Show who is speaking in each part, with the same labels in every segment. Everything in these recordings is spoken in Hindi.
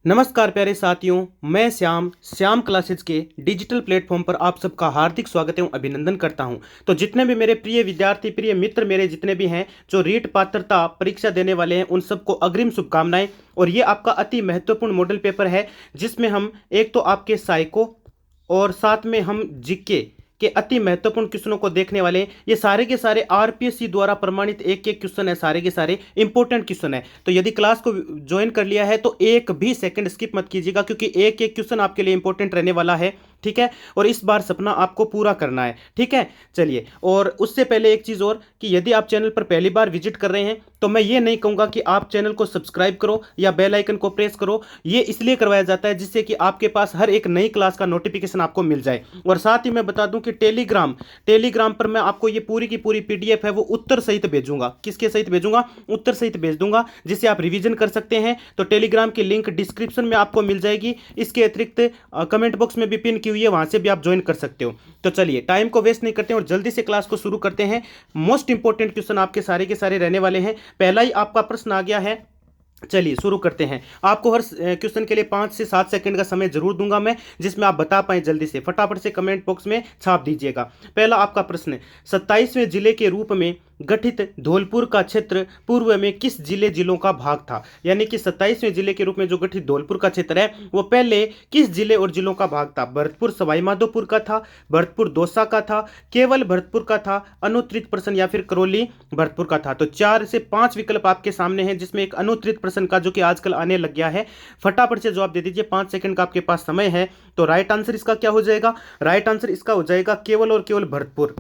Speaker 1: नमस्कार प्यारे साथियों, मैं श्याम श्याम क्लासेज के डिजिटल प्लेटफॉर्म पर आप सबका हार्दिक स्वागत एवं अभिनंदन करता हूं। तो जितने भी मेरे प्रिय विद्यार्थी, प्रिय मित्र मेरे जितने भी हैं जो रीट पात्रता परीक्षा देने वाले हैं, उन सबको अग्रिम शुभकामनाएं। और ये आपका अति महत्वपूर्ण मॉडल पेपर है, जिसमें हम एक तो आपके साइको और साथ में हम जीके के अति महत्वपूर्ण क्वेश्चनों को देखने वाले हैं। ये सारे के सारे आरपीएससी द्वारा प्रमाणित एक एक क्वेश्चन है, सारे के सारे इंपॉर्टेंट क्वेश्चन है। तो यदि क्लास को ज्वाइन कर लिया है तो एक भी सेकंड स्किप मत कीजिएगा, क्योंकि एक एक क्वेश्चन आपके लिए इंपॉर्टेंट रहने वाला है। ठीक है, और इस बार सपना आपको पूरा करना है। ठीक है, चलिए। और उससे पहले एक चीज और, कि यदि आप चैनल पर पहली बार विजिट कर रहे हैं तो मैं ये नहीं कहूंगा कि आप चैनल को सब्सक्राइब करो या बेल आइकन को प्रेस करो। ये इसलिए करवाया जाता है जिससे कि आपके पास हर एक नई क्लास का नोटिफिकेशन आपको मिल जाए। और साथ ही मैं बता दूं कि टेलीग्राम पर मैं आपको ये पूरी की पूरी पीडीएफ है वो उत्तर सहित भेजूंगा। किसके सहित भेजूंगा? उत्तर सहित भेज दूंगा, जिससे आप रिवीजन कर सकते हैं। तो टेलीग्राम की लिंक डिस्क्रिप्शन में आपको मिल जाएगी। इसके अतिरिक्त कमेंट बॉक्स में भी पिन की हुई है, वहां से भी आप ज्वाइन कर सकते हो। तो चलिए, टाइम को वेस्ट नहीं करते हैं और जल्दी से क्लास को शुरू करते हैं। मोस्ट इंपॉर्टेंट क्वेश्चन आपके सारे के सारे रहने वाले हैं। पहला ही आपका प्रश्न आ गया है, चलिए शुरू करते हैं। आपको हर क्वेश्चन के लिए 5 से 7 सेकंड का समय जरूर दूंगा मैं, जिसमें आप बता पाएं। जल्दी से फटाफट से कमेंट बॉक्स में छाप दीजिएगा। पहला आपका प्रश्न, 27वें जिले के रूप में गठित धौलपुर का क्षेत्र पूर्व में किस जिलों का भाग था? यानी कि 27वें जिले के रूप में जो गठित धौलपुर का क्षेत्र है वो पहले किस जिले और जिलों का भाग था? भरतपुर सवाई माधोपुर का था, भरतपुर दौसा का था, केवल भरतपुर का था, अनुत्तरित प्रश्न, या फिर करौली भरतपुर का था। तो 4 से 5 विकल्प आपके सामने हैं, जिसमें एक अनुत्तरित प्रश्न का जो कि आजकल आने लग गया है। फटाफट से जवाब दे दीजिए, 5 सेकंड का आपके पास समय है। तो राइट आंसर इसका क्या हो जाएगा? राइट आंसर इसका हो जाएगा केवल और केवल भरतपुर।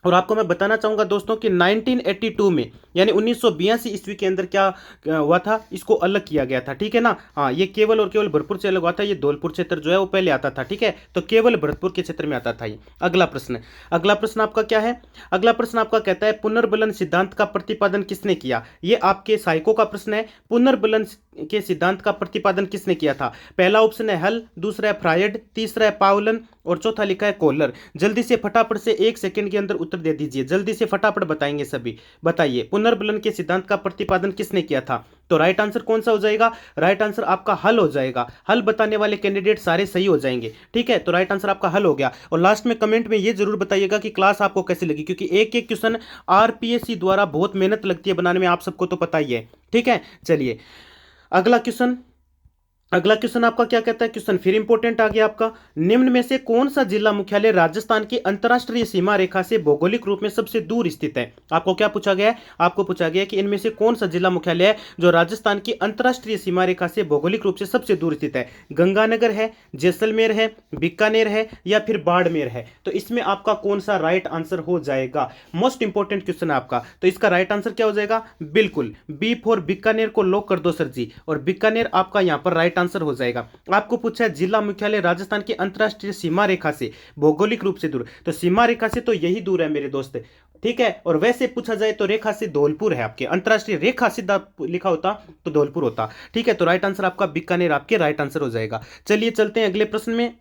Speaker 1: और आपको मैं बताना चाहूंगा दोस्तों कि 1982 में, यानी 1982 ईस्वी के अंदर क्या हुआ था, इसको अलग किया गया था। ठीक है ना? हाँ, ये केवल और केवल भरतपुर से अलग हुआ था। ये धौलपुर क्षेत्र जो है वो पहले आता था। ठीक है, तो केवल भरतपुर के क्षेत्र में आता था ये। अगला प्रश्न आपका क्या है? अगला प्रश्न आपका कहता है, पुनर्बलन सिद्धांत का प्रतिपादन किसने किया? ये आपके साइको का प्रश्न है। पुनर्बलन के सिद्धांत का प्रतिपादन किसने किया था? पहला ऑप्शन है हल, दूसरा है फ्रायड, तीसरा है पावलन और चौथा लिखा है कोहलर। जल्दी से फटाफट से 1 सेकंड के अंदर उत्तर दे दीजिए। जल्दी से फटाफट बताएंगे सभी। बताइए, पुनर्बलन के सिद्धांत का प्रतिपादन किसने किया था? तो राइट आंसर कौन सा हो जाएगा? राइट आंसर आपका हल हो जाएगा। हल बताने वाले कैंडिडेट सारे सही हो जाएंगे। ठीक है, तो राइट आंसर आपका हल हो गया। और लास्ट में कमेंट में ये जरूर बताइएगा कि क्लास आपको कैसी लगी, क्योंकि एक एक क्वेश्चन आरपीएससी द्वारा बहुत मेहनत लगती है बनाने में, आप सबको तो पता ही है। ठीक है, चलिए अगला क्वेश्चन आपका क्या कहता है? क्वेश्चन फिर इंपॉर्टेंट आ गया आपका। निम्न में से कौन सा जिला मुख्यालय राजस्थान की अंतरराष्ट्रीय सीमा रेखा से भौगोलिक रूप में सबसे दूर स्थित है? आपको क्या पूछा गया है? आपको पूछा गया है कि इनमें से कौन सा जिला मुख्यालय है जो राजस्थान की अंतरराष्ट्रीय सीमा रेखा से भौगोलिक रूप से सबसे दूर स्थित है? गंगानगर है, जैसलमेर है, बीकानेर है, या फिर बाड़मेर है? तो इसमें आपका कौन सा राइट आंसर हो जाएगा? मोस्ट इंपॉर्टेंट क्वेश्चन है आपका। तो इसका राइट आंसर क्या हो जाएगा? बिल्कुल बी फॉर बीकानेर को लॉक कर दो सर जी। और बीकानेर आपका यहां पर राइट आंसर हो जाएगा। आपको पूछा है जिला मुख्यालय राजस्थान की अंतरराष्ट्रीय सीमा रेखा से भौगोलिक रूप से दूर, तो सीमा रेखा से तो यही दूर है मेरे दोस्त। ठीक है, और वैसे पूछा जाए तो रेखा से धौलपुर है आपके। अंतरराष्ट्रीय रेखा सीधा लिखा होता तो धौलपुर होता। ठीक है, तो राइट आंसर आपका बीकानेर आपके राइट आंसर हो जाएगा। चलिए चलते हैं अगले प्रश्न में।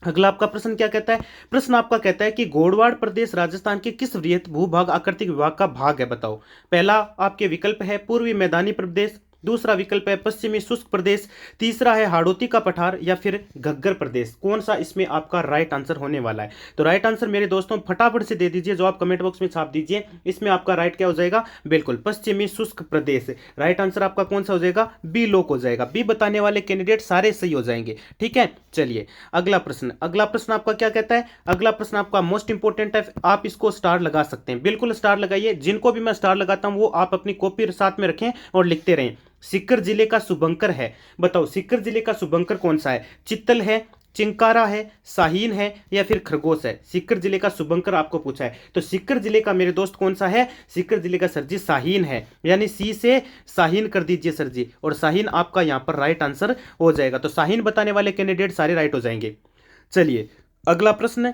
Speaker 1: अगला आपका प्रश्न क्या कहता है? प्रश्न आपका कहता है कि गोडवाड़ प्रदेश राजस्थान के किस वृहत भूभाग आकृतिक विभाग का भाग है? बताओ। पहला आपके विकल्प है पूर्वी मैदानी प्रदेश, दूसरा विकल्प है पश्चिमी शुष्क प्रदेश, तीसरा है हाड़ौती का पठार, या फिर घग्गर प्रदेश। कौन सा इसमें आपका राइट आंसर होने वाला है? तो राइट आंसर मेरे दोस्तों फटाफट से दे दीजिए, जो आप कमेंट बॉक्स में छाप दीजिए। इसमें आपका राइट क्या हो जाएगा? बिल्कुल पश्चिमी शुष्क प्रदेश। राइट आंसर आपका कौन सा हो जाएगा? बी लॉक हो जाएगा। बी बताने वाले कैंडिडेट सारे सही हो जाएंगे। ठीक है, चलिए अगला प्रश्न आपका क्या कहता है? अगला प्रश्न आपका मोस्ट इंपोर्टेंट है, आप इसको स्टार लगा सकते हैं। बिल्कुल स्टार लगाइए। जिनको भी मैं स्टार लगाता हूं वो आप अपनी कॉपी साथ में रखें और लिखते रहें। सीकर जिले का शुभंकर है। बताओ, सीकर जिले का शुभंकर कौन सा है? चित्तल है, चिंकारा है, शाहीन है, या फिर खरगोश है? सीकर जिले का शुभंकर आपको पूछा है, तो सीकर जिले का मेरे दोस्त कौन सा है? सीकर जिले का सर जी शाहीन है, यानी सी से शाहीन कर दीजिए सर जी। और शाहीन आपका यहां पर राइट आंसर हो जाएगा। तो शाहीन बताने वाले कैंडिडेट सारे राइट हो जाएंगे। चलिए अगला प्रश्न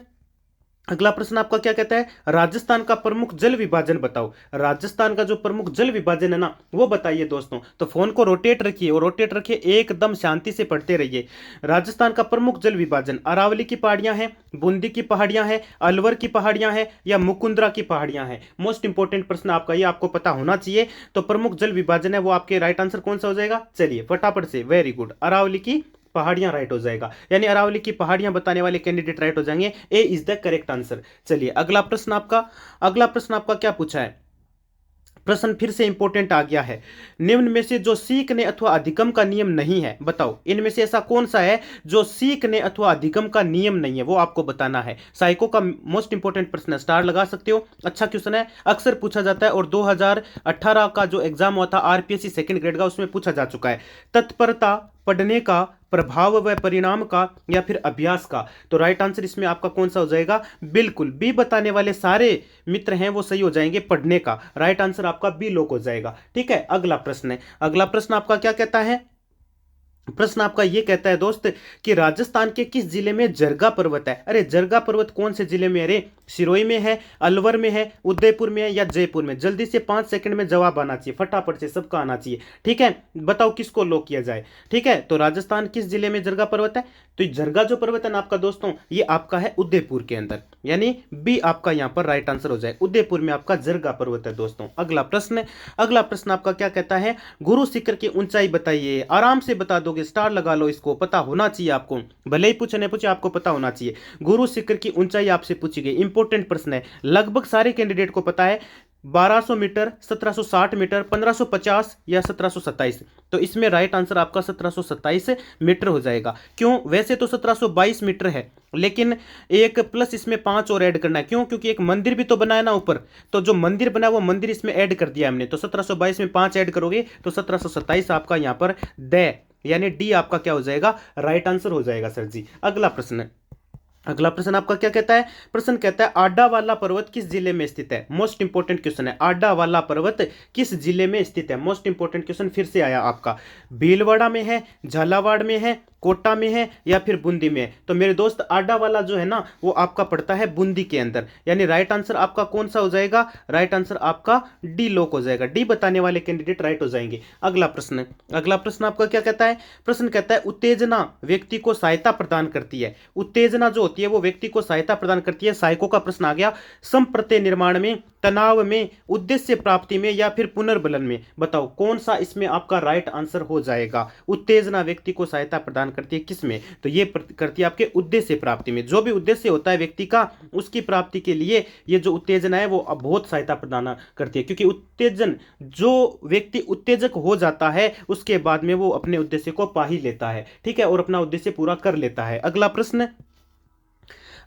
Speaker 1: अगला प्रश्न आपका क्या कहता है, राजस्थान का प्रमुख जल विभाजन बताओ। राजस्थान का जो प्रमुख जल विभाजन है ना वो बताइए दोस्तों। तो फोन को रोटेट रखिए और रोटेट रखिए, एकदम शांति से पढ़ते रहिए। राजस्थान का प्रमुख जल विभाजन अरावली की पहाड़ियां हैं, बूंदी की पहाड़ियां हैं, अलवर की पहाड़ियां हैं या मुकुंदरा की पहाड़ियां हैं। मोस्ट इंपोर्टेंट प्रश्न आपका, ये आपको पता होना चाहिए। तो प्रमुख जल विभाजन है वो आपके राइट आंसर कौन सा हो जाएगा, चलिए फटाफट से, वेरी गुड, अरावली की पहाड़ियां राइट हो जाएगा, यानी अरावली की पहाड़ियां बताने वाले कैंडिडेट राइट हो जाएंगे। ए इज द करेक्ट आंसर। चलिए अगला प्रश्न आपका क्या पूछा है, प्रश्न फिर से इंपॉर्टेंट आ गया है। निम्न में से जो सीखने अथवा अधिगम का नियम नहीं है बताओ, इनमें से ऐसा कौन सा है जो सीखने अथवा अधिगम का नियम नहीं है, वो आपको बताना है। साइको का मोस्ट इंपॉर्टेंट प्रश्न है, स्टार लगा सकते हो, अच्छा क्वेश्चन है, अक्सर पूछा जाता है और 2018 का जो एग्जाम हुआ था आरपीएससी सेकंड ग्रेड का उसमें पूछा जा चुका है। तत्परता, पढ़ने का, प्रभाव व परिणाम का या फिर अभ्यास का। तो राइट आंसर इसमें आपका कौन सा हो जाएगा, बिल्कुल बी बताने वाले सारे मित्र हैं वो सही हो जाएंगे, पढ़ने का। राइट आंसर आपका बी लोक हो जाएगा। ठीक है, अगला प्रश्न है, अगला प्रश्न आपका क्या कहता है, प्रश्न आपका यह कहता है दोस्त कि राजस्थान के किस जिले में जरगा पर्वत है। अरे जरगा पर्वत कौन से जिले में, अरे सिरोही में है, अलवर में है, उदयपुर में है या जयपुर में। जल्दी से 5 सेकंड में जवाब आना चाहिए, फटाफट से सबका आना चाहिए। ठीक है, बताओ किसको लॉक किया जाए। ठीक है, तो राजस्थान किस जिले में जरगा पर्वत है, तो जरगा जो पर्वत है ना आपका दोस्तों, ये आपका है उदयपुर के अंदर, यानी बी आपका यहां पर राइट आंसर हो जाए, उदयपुर में आपका जरगा पर्वत है दोस्तों। अगला प्रश्न आपका क्या कहता है, गुरु शिखर की ऊंचाई बताइए। आराम से बता दोगे, स्टार लगा लो, इसको पता होना चाहिए आपको, भले ही पूछे नहीं पूछे आपको पता होना चाहिए। गुरु शिखर की ऊंचाई आपसे पूछी गई, इंपॉर्टेंट प्रश्न है, लगभग सारे कैंडिडेट को पता है। 1200 मीटर, 1760 मीटर, 1550 या 1727। तो इसमें राइट आंसर आपका 1727 मीटर हो जाएगा। क्यों, वैसे तो 1722 मीटर है, लेकिन एक प्लस इसमें 5 और ऐड करना है। क्यों, क्योंकि एक मंदिर भी तो बना है ना ऊपर, तो जो मंदिर बना है वो मंदिर इसमें ऐड कर दिया हमने। तो 1722 में 5 ऐड करोगे तो 1727 आपका यहां पर द, यानी डी आपका क्या हो जाएगा, राइट आंसर हो जाएगा सर जी। अगला प्रश्न आपका क्या कहता है, प्रश्न कहता है आडा वाला पर्वत किस जिले में स्थित है। मोस्ट इंपोर्टेंट क्वेश्चन है, आडा वाला पर्वत किस जिले में स्थित है। मोस्ट इंपोर्टेंट क्वेश्चन फिर से आया आपका, भीलवाड़ा में है, झालावाड़ में है, कोटा में है या फिर बूंदी में है। तो मेरे दोस्त आडा वाला जो है ना वो आपका पड़ता है बूंदी के अंदर, यानी राइट आंसर आपका कौन सा हो जाएगा, राइट आंसर आपका डी लोक हो जाएगा। डी बताने वाले कैंडिडेट राइट हो जाएंगे। अगला प्रश्न आपका क्या कहता है, प्रश्न कहता है उत्तेजना व्यक्ति को सहायता प्रदान करती है। उत्तेजना जो होती है वो व्यक्ति को सहायता प्रदान करती है। साइको का प्रश्न आ गया, संप्रत्यय निर्माण में, तनाव में, उद्देश्य प्राप्ति में या फिर पुनर्बलन में। बताओ कौन सा इसमें आपका राइट आंसर हो जाएगा। उत्तेजना व्यक्ति को सहायता प्रदान करती है किसमें, तो ये करती है आपके उद्देश्य प्राप्ति में। जो भी उद्देश्य होता है व्यक्ति का उसकी प्राप्ति के लिए ये जो उत्तेजना है वो बहुत सहायता प्रदान करती है, क्योंकि उत्तेजन, जो व्यक्ति उत्तेजक हो जाता है उसके बाद में वो अपने उद्देश्य को पा ही लेता है। ठीक है, और अपना उद्देश्य पूरा कर लेता है।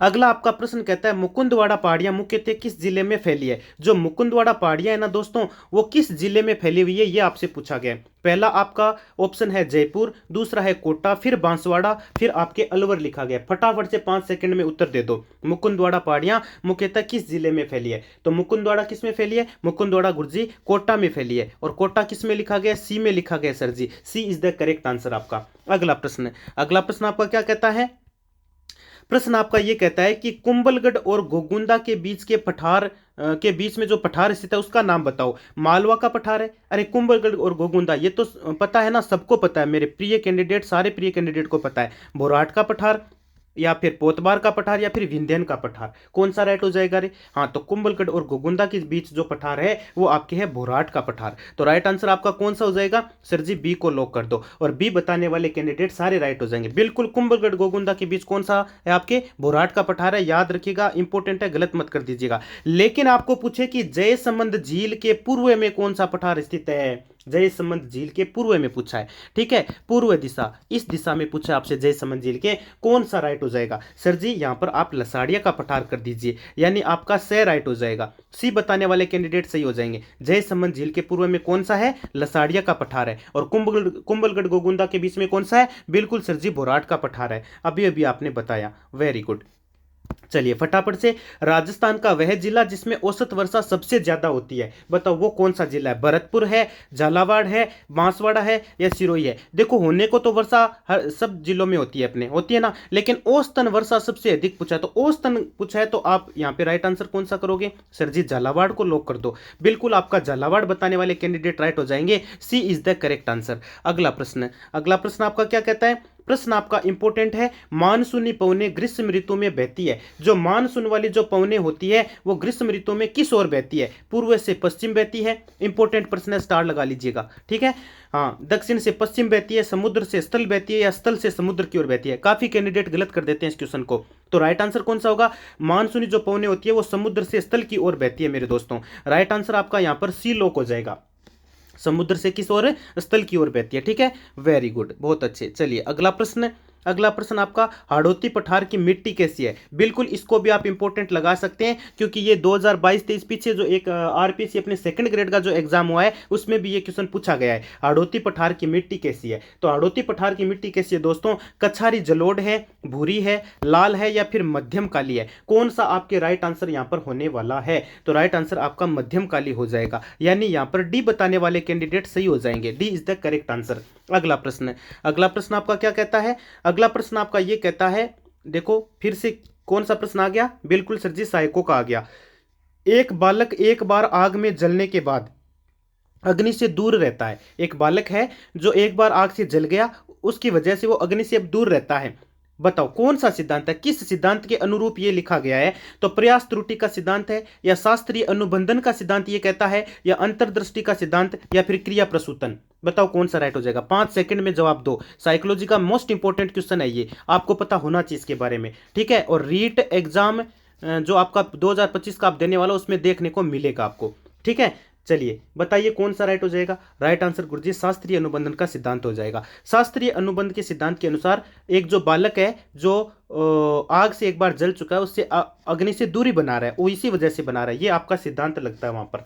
Speaker 1: अगला आपका प्रश्न कहता है मुकुंदवाड़ा पहाड़ियां मुख्यतः किस जिले में फैली है। जो मुकुंदवाड़ा पहाड़ियां है ना दोस्तों वो किस जिले में फैली हुई है ये आपसे पूछा गया है। पहला आपका ऑप्शन है जयपुर, दूसरा है कोटा, फिर बांसवाड़ा, फिर आपके अलवर लिखा गया। फटाफट से 5 सेकंड में उत्तर दे दो। मुकुंदवाड़ा पहाड़ियां मुख्यतः किस जिले में फैली है, तो मुकुंदवाड़ा किस में फैली है, मुकुंदवाड़ा गुरुजी कोटा में फैली है। और कोटा किस में लिखा गया, सी में लिखा गया sir ji, C is the correct answer आपका। अगला प्रश्न आपका क्या कहता है, प्रश्न आपका यह कहता है कि कुंभलगढ़ और घोगुंदा के बीच के पठार के बीच में जो पठार स्थित है उसका नाम बताओ। मालवा का पठार है, अरे कुंभलगढ़ और घोगुंदा ये तो पता है ना, सबको पता है, मेरे प्रिय कैंडिडेट, सारे प्रिय कैंडिडेट को पता है। बोराट का पठार या फिर पोतबार का पठार या फिर विंध्यन का पठार, कौन सा राइट हो जाएगा रे, हाँ तो कुंभलगढ़ और घोगुंदा के बीच जो पठार है वो आपके है बोराट का पठार। तो राइट आंसर आपका कौन सा हो जाएगा सर जी, बी को लॉक कर दो, और बी बताने वाले कैंडिडेट सारे राइट हो जाएंगे। बिल्कुल कुंभलगढ़ घोगुंदा के बीच कौन सा है, आपके बोराट का पठार है, याद रखिएगा, इंपॉर्टेंट है, गलत मत कर दीजिएगा। लेकिन आपको पूछे कि जयसमंद झील के पूर्व में कौन सा पठार स्थित है, जयसमंद झील के पूर्व में पूछा है। ठीक है, पूर्व दिशा, इस दिशा में पूछा आपसे जयसमंद झील के, कौन सा राइट हो जाएगा सर जी, यहां पर आप लसाड़िया का पठार कर दीजिए, यानी आपका स राइट हो जाएगा। सी बताने वाले कैंडिडेट सही हो जाएंगे। जयसमंद झील के पूर्व में कौन सा है, लसाड़िया का पठार है। और कुंभलगढ़ घोगुंदा के बीच में कौन सा है, बिल्कुल सर जी बोराट का पठार है। अभी अभी आपने बताया, वेरी गुड। चलिए फटाफट से, राजस्थान का वह जिला जिसमें औसत वर्षा सबसे ज्यादा होती है, बताओ वो कौन सा जिला है? भरतपुर है, झालावाड़ है, बांसवाड़ा है या सिरोही है? देखो होने को तो वर्षा हर सब जिलों में होती है, अपने होती है ना, लेकिन औसतन वर्षा सबसे अधिक पूछा है, तो औसतन पूछा है तो आप यहाँ पे राइट आंसर कौन सा करोगे? सर जी झालावाड़ को लॉक कर दो। बिल्कुल आपका झालावाड़ बताने वाले कैंडिडेट राइट हो जाएंगे, सी इज द करेक्ट आंसर। अगला प्रश्न आपका क्या कहता है? प्रश्न आपका इंपॉर्टेंट है, मानसूनी पवने ग्रीष्म ऋतु में बहती है। जो मानसून वाली जो पवने होती है वो ग्रीष्म ऋतु में किस ओर बहती है? पूर्व से पश्चिम बहती है, इंपॉर्टेंट प्रश्न है, स्टार लगा लीजिएगा, ठीक है। हाँ, दक्षिण से पश्चिम बहती है, समुद्र से स्थल बहती है या स्थल से समुद्र की ओर बहती है? काफी कैंडिडेट गलत कर देते हैं इस क्वेश्चन को, तो राइट आंसर कौन सा होगा? मानसूनी जो पवने होती है वो समुद्र से स्थल की ओर बहती है मेरे दोस्तों। राइट आंसर आपका यहां पर सी लॉक हो जाएगा, समुद्र से किस ओर? स्थल की ओर बहती है, ठीक है। वेरी गुड, बहुत अच्छे। चलिए अगला प्रश्न आपका, हाड़ौती पठार की मिट्टी कैसी है? बिल्कुल इसको भी आप इंपॉर्टेंट लगा सकते हैं, क्योंकि ये 2022-23 पीछे जो एक आरपीसी अपने सेकंड ग्रेड का जो एग्जाम हुआ है उसमें भी ये क्वेश्चन पूछा गया है, हाड़ौती पठार की मिट्टी कैसी है? तो हाड़ौती पठार की मिट्टी कैसी है दोस्तों? कछारी जलोढ़ है, भूरी है, लाल है या फिर मध्यम काली है? कौन सा आपके राइट आंसर यहां पर होने वाला है? तो राइट आंसर आपका मध्यम काली हो जाएगा, यानी यहां पर डी बताने वाले कैंडिडेट सही हो जाएंगे, D is the correct answer. अगला प्रश्न आपका क्या कहता है? अगला प्रश्न आपका ये कहता है, देखो फिर से कौन सा प्रश्न आ गया? बिल्कुल सर जी सहायकों का आ गया। एक बालक एक बार आग में जलने के बाद अग्नि से दूर रहता है। एक बालक है जो एक बार आग से जल गया, उसकी वजह से वो अग्नि से अब दूर रहता है। बताओ कौन सा सिद्धांत है, किस सिद्धांत के अनुरूप ये लिखा गया है? तो प्रयास त्रुटि का सिद्धांत है, या शास्त्रीय अनुबंधन का सिद्धांत ये कहता है, या अंतर्दृष्टि का सिद्धांत, या फिर क्रिया प्रसूतन? बताओ कौन सा राइट हो जाएगा? 5 सेकंड में जवाब दो। साइकोलॉजी का मोस्ट इंपॉर्टेंट क्वेश्चन है ये, आपको पता होना चाहिए इसके बारे में, ठीक है। और रीट एग्जाम जो आपका 2025 का आप देने वाला उसमें देखने को मिलेगा आपको, ठीक है। चलिए बताइए कौन सा राइट हो जाएगा? राइट आंसर गुरुजी शास्त्रीय अनुबंधन का सिद्धांत हो जाएगा। शास्त्रीय अनुबंध के सिद्धांत के अनुसार एक जो बालक है जो आग से एक बार जल चुका है, उससे अग्नि से दूरी बना रहा है, वो इसी वजह से बना रहा है, ये आपका सिद्धांत लगता है वहां पर।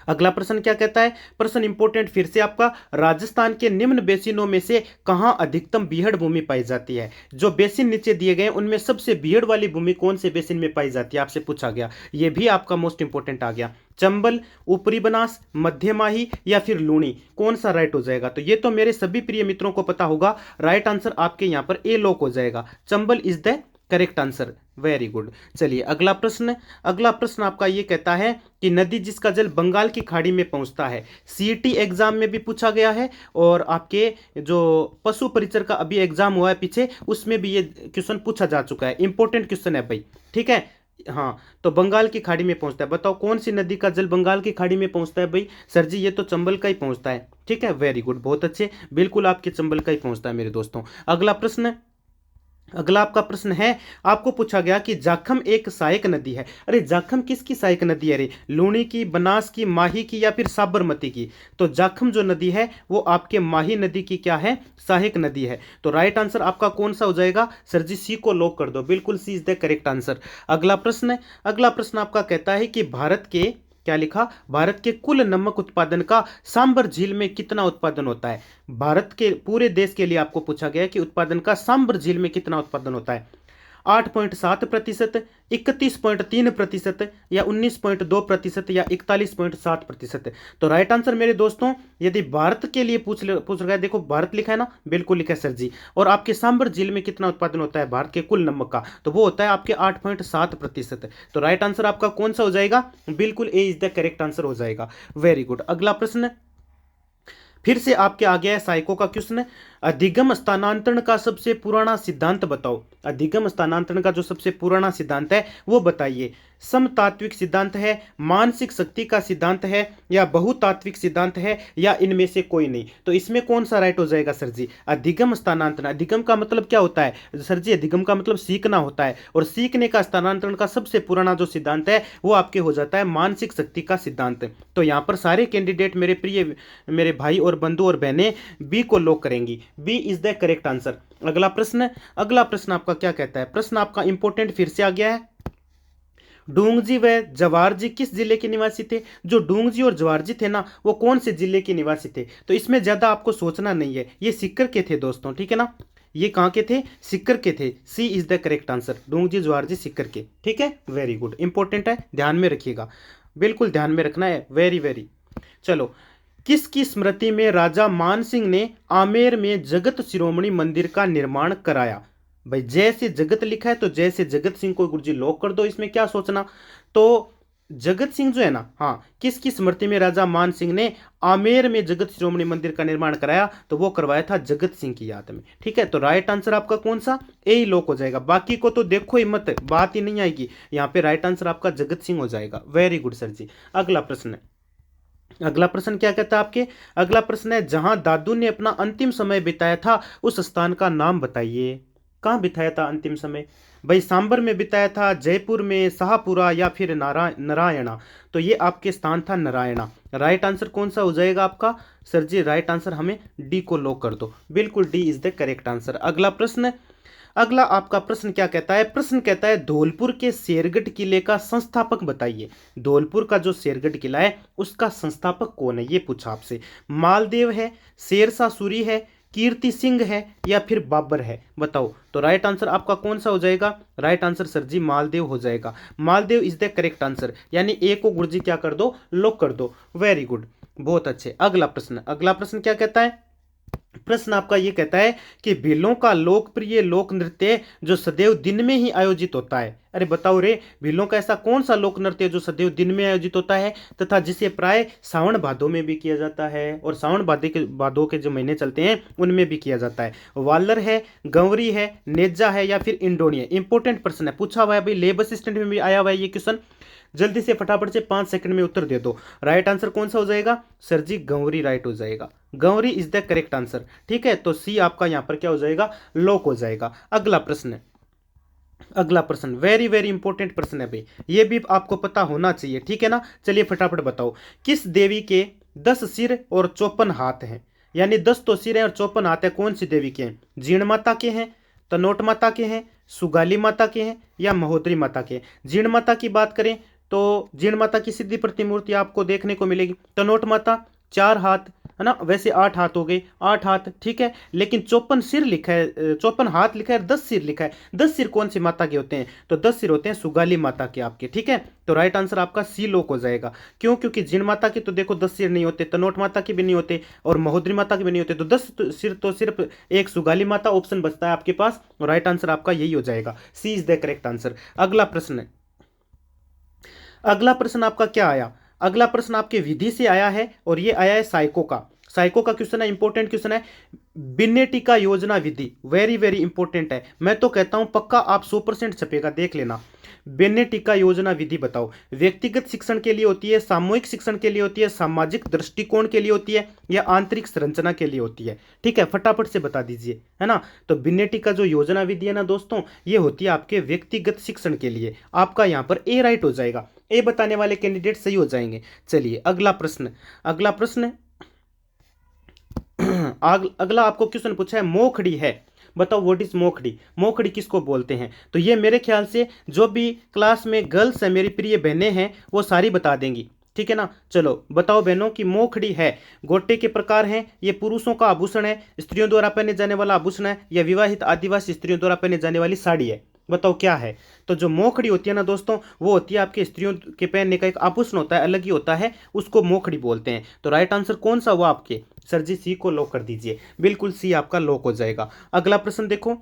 Speaker 1: अगला प्रश्न क्या कहता है? प्रश्न इंपॉर्टेंट फिर से आपका, राजस्थान के निम्न बेसिनों में से कहां अधिकतम बीहड़ भूमि पाई जाती है? जो बेसिन नीचे दिए गए उनमें सबसे बीहड़ वाली भूमि कौन से बेसिन में पाई जाती है, आपसे पूछा गया। यह भी आपका मोस्ट इंपॉर्टेंट आ गया। चंबल, ऊपरी बनास, मध्य माही या फिर लूणी? कौन सा राइट हो जाएगा? तो ये तो मेरे सभी प्रिय मित्रों को पता होगा, राइट आंसर आपके यहां पर ए लॉक हो जाएगा, Chambal is the correct answer. Very good. चलिए अगला प्रश्न आपका ये कहता है कि नदी जिसका जल बंगाल की खाड़ी में पहुंचता है। सीईटी एग्जाम में भी पूछा गया है, और आपके जो पशु परिचर का अभी एग्जाम हुआ है पीछे, उसमें भी ये क्वेश्चन पूछा जा चुका है, इंपॉर्टेंट क्वेश्चन है भाई, ठीक है। हाँ, तो बंगाल की खाड़ी में पहुंचता है, बताओ कौन सी नदी का जल बंगाल की खाड़ी में पहुंचता है भाई? सर जी ये तो चंबल का ही पहुंचता है, ठीक है। वेरी गुड, बहुत अच्छे, बिल्कुल आपके चंबल का ही पहुंचता है मेरे दोस्तों। अगला आपका प्रश्न है, आपको पूछा गया कि जाखम एक सहायक नदी है। अरे जाखम किसकी सहायक नदी है? अरे लूणी की, बनास की, माही की या फिर साबरमती की? तो जाखम जो नदी है वो आपके माही नदी की क्या है? सहायक नदी है। तो राइट आंसर आपका कौन सा हो जाएगा? सर जी सी को लॉक कर दो, बिल्कुल सी इज द करेक्ट आंसर। अगला प्रश्न आपका कहता है कि भारत के, क्या लिखा, भारत के कुल नमक उत्पादन का सांबर झील में कितना उत्पादन होता है? भारत के पूरे देश के लिए आपको पूछा गया कि उत्पादन का सांबर झील में कितना उत्पादन होता है? 8.7%, 31.3% या 19.2% या 41.7%? तो राइट आंसर मेरे दोस्तों, यदि भारत के लिए पूछ रहा है, देखो भारत लिखा है ना, बिल्कुल लिखा है सर जी। और आपके सांबर झील में कितना उत्पादन होता है भारत के कुल नमक का? तो वो होता है आपके 8.7%। तो राइट आंसर आपका कौन सा हो जाएगा? बिल्कुल ए इज द करेक्ट आंसर हो जाएगा। Very good. अगला प्रश्न फिर से आपके आ गया है साइको का क्वेश्चन, अधिगम स्थानांतरण का सबसे पुराना सिद्धांत बताओ। अधिगम स्थानांतरण का जो सबसे पुराना सिद्धांत है वो बताइए। समतात्विक सिद्धांत है, मानसिक शक्ति का सिद्धांत है, या बहुतात्विक सिद्धांत है, या इनमें से कोई नहीं? तो इसमें कौन सा राइट हो जाएगा सर जी? अधिगम स्थानांतरण, अधिगम का मतलब क्या होता है सर जी? अधिगम का मतलब सीखना होता है, और सीखने का स्थानांतरण का सबसे पुराना जो सिद्धांत है वो आपके हो जाता है मानसिक शक्ति का सिद्धांत। तो यहाँ पर सारे कैंडिडेट मेरे प्रिय मेरे भाई और बंधु और बहनें बी को लॉक करेंगी, B is the correct answer. अगला प्रश्न आपका क्या कहता है? प्रश्न आपका इंपॉर्टेंट फिर से आ गया है, डूंगजी व जवारजी किस जिले के निवासी थे? जो डूंगजी और जवारजी थे ना, वो कौन से जिले के निवासी थे? तो इसमें ज्यादा आपको सोचना नहीं है, ये सीकर के थे दोस्तों, ठीक है ना। ये कहाँ के थे, सिक्कर के थे। C is the correct answer, Dungji Jawar ji Sikar के। ठीक है, वेरी गुड, इंपॉर्टेंट है, ध्यान में रखिएगा, बिल्कुल ध्यान में रखना है, वेरी वेरी। चलो, किसकी स्मृति में राजा मान सिंह ने आमेर में जगत शिरोमणि मंदिर का निर्माण कराया? भाई जैसे जगत लिखा है तो जैसे जगत सिंह को गुरुजी लॉक कर दो, इसमें क्या सोचना। तो जगत सिंह जो है ना, हाँ, किसकी स्मृति में राजा मान सिंह ने आमेर में जगत शिरोमणि मंदिर का निर्माण कराया? तो वो करवाया था जगत सिंह की याद में। ठीक है, तो राइट आंसर आपका कौन सा, ए ही लॉक हो जाएगा। बाकी को तो देखो ही मत, बात ही नहीं आएगी यहाँ पे, राइट आंसर आपका जगत सिंह हो जाएगा। वेरी गुड सर जी। अगला प्रश्न है, अगला प्रश्न क्या कहता है आपके, अगला प्रश्न है, जहां दादू ने अपना अंतिम समय बिताया था उस स्थान का नाम बताइए। कहां बिताया था अंतिम समय? भाई सांबर में बिताया था, जयपुर में, शाहपुरा या फिर नारायणा। तो ये आपके स्थान था नारायणा। राइट आंसर कौन सा हो जाएगा आपका सर जी? राइट आंसर हमें डी को लॉक कर दो, बिल्कुल D is the correct answer. अगला प्रश्न, अगला आपका प्रश्न क्या कहता है? प्रश्न कहता है धौलपुर के शेरगढ़ किले का संस्थापक बताइए। धौलपुर का जो शेरगढ़ किला है उसका संस्थापक कौन है, ये पूछा आपसे। मालदेव है, शेरशाह सूरी है, कीर्ति सिंह है या फिर बाबर है, बताओ। तो राइट आंसर आपका कौन सा हो जाएगा? राइट आंसर सर जी मालदेव हो जाएगा। Maldev is the correct answer, यानी ए को गुरुजी क्या कर दो, लॉक कर दो। वेरी गुड, बहुत अच्छे। अगला प्रश्न, अगला प्रश्न क्या कहता है? प्रश्न आपका ये कहता है कि भीलों का लोकप्रिय लोक नृत्य जो सदैव दिन में ही आयोजित होता है। अरे बताओ रे, भीलों का ऐसा कौन सा लोक नृत्य जो सदैव दिन में आयोजित होता है तथा जिसे प्राय सावन भादों में भी किया जाता है, और सावन भादों के जो महीने चलते हैं उनमें भी किया जाता है? वालर है, गंवरी है, नेजा है या फिर इंडोनी है? इंपॉर्टेंट प्रश्न है, पूछा हुआ है भाई, लेबर असिस्टेंट में भी आया हुआ है ये क्वेश्चन। जल्दी से फटाफट से 5 सेकंड में उत्तर दे दो। राइट आंसर कौन सा हो जाएगा सर जी? गंवरी राइट हो जाएगा, गंवरी इज द करेक्ट आंसर। ठीक है, तो सी आपका यहां पर क्या हो जाएगा, लॉक हो जाएगा। अगला प्रश्न, अगला प्रश्न वेरी वेरी इंपॉर्टेंट प्रश्न है भाई, ये भी आपको पता होना चाहिए। ठीक है ना, चलिए फटाफट बताओ, किस देवी के 10 सिर और 54 हाथ हैं? यानी 10 तो सिर हैं और 54 हाथ है, कौन सी देवी के हैं? जीण माता के हैं, तनोट माता के हैं, सुगाली माता के हैं या महोदरी माता के हैं? जीण माता की बात करें तो जीण माता की सीधी प्रतिमूर्ति आपको देखने को मिलेगी। तनोट माता 4 हाथ है ना, वैसे 8 हाथ हो गए, 8 हाथ ठीक है, लेकिन 54 सिर लिखा है, 54 हाथ लिखा है, 10 सिर लिखा है। 10 सिर कौन सी माता के होते हैं? तो 10 सिर होते हैं सुगाली माता के आपके। ठीक है, तो राइट आंसर आपका सी लॉक हो जाएगा। क्यों? क्योंकि जिन माता के तो देखो 10 सिर नहीं होते, तनोट माता के भी नहीं होते और महोदरी माता के भी नहीं होते, तो 10 सिर तो सिर्फ एक सुगाली माता ऑप्शन बचता है आपके पास, और राइट आंसर आपका यही हो जाएगा, सी इज द करेक्ट आंसर। अगला प्रश्न, अगला प्रश्न आपका क्या आया? अगला प्रश्न आपके विधि से आया है और ये आया है साइको का। साइको का क्वेश्चन है, इंपॉर्टेंट क्वेश्चन है, बिन्ने टीका योजना विधि, वेरी वेरी इंपॉर्टेंट है। मैं तो कहता हूं पक्का आप 100% छपेगा, देख लेना। बिन्ने टीका योजना विधि बताओ, व्यक्तिगत शिक्षण के लिए होती है, सामूहिक शिक्षण के लिए होती है, सामाजिक दृष्टिकोण के लिए होती है या आंतरिक संरचना के लिए होती है? ठीक है, फटाफट से बता दीजिए, है ना। तो बिन्ने टीका जो योजना विधि है ना दोस्तों, ये होती है आपके व्यक्तिगत शिक्षण के लिए। आपका यहाँ पर ए राइट हो जाएगा, ए बताने वाले कैंडिडेट सही हो जाएंगे। चलिए अगला प्रश्न, अगला प्रश्न अगला आपको क्वेश्चन पूछा है, मोखड़ी है, बताओ व्हाट इज मोखड़ी? मोखड़ी किसको बोलते हैं? तो ये मेरे ख्याल से जो भी क्लास में गर्ल्स है, मेरी प्रिय बहनें हैं, वो सारी बता देंगी। ठीक है ना, चलो बताओ बहनों की मोखड़ी है, गोटे के प्रकार हैं, ये पुरुषों का आभूषण है, स्त्रियों द्वारा पहने जाने वाला आभूषण है, या विवाहित आदिवासी स्त्रियों द्वारा पहने जाने वाली साड़ी है? बताओ क्या है? तो जो मोखड़ी होती है ना दोस्तों, वो होती है आपके स्त्रियों के पहनने का एक आभूषण होता है, अलग ही होता है, उसको मोखड़ी बोलते हैं। तो राइट आंसर कौन सा हुआ आपके सर जी? सी को लॉक कर दीजिए, बिल्कुल सी आपका लॉक हो जाएगा। अगला प्रश्न देखो,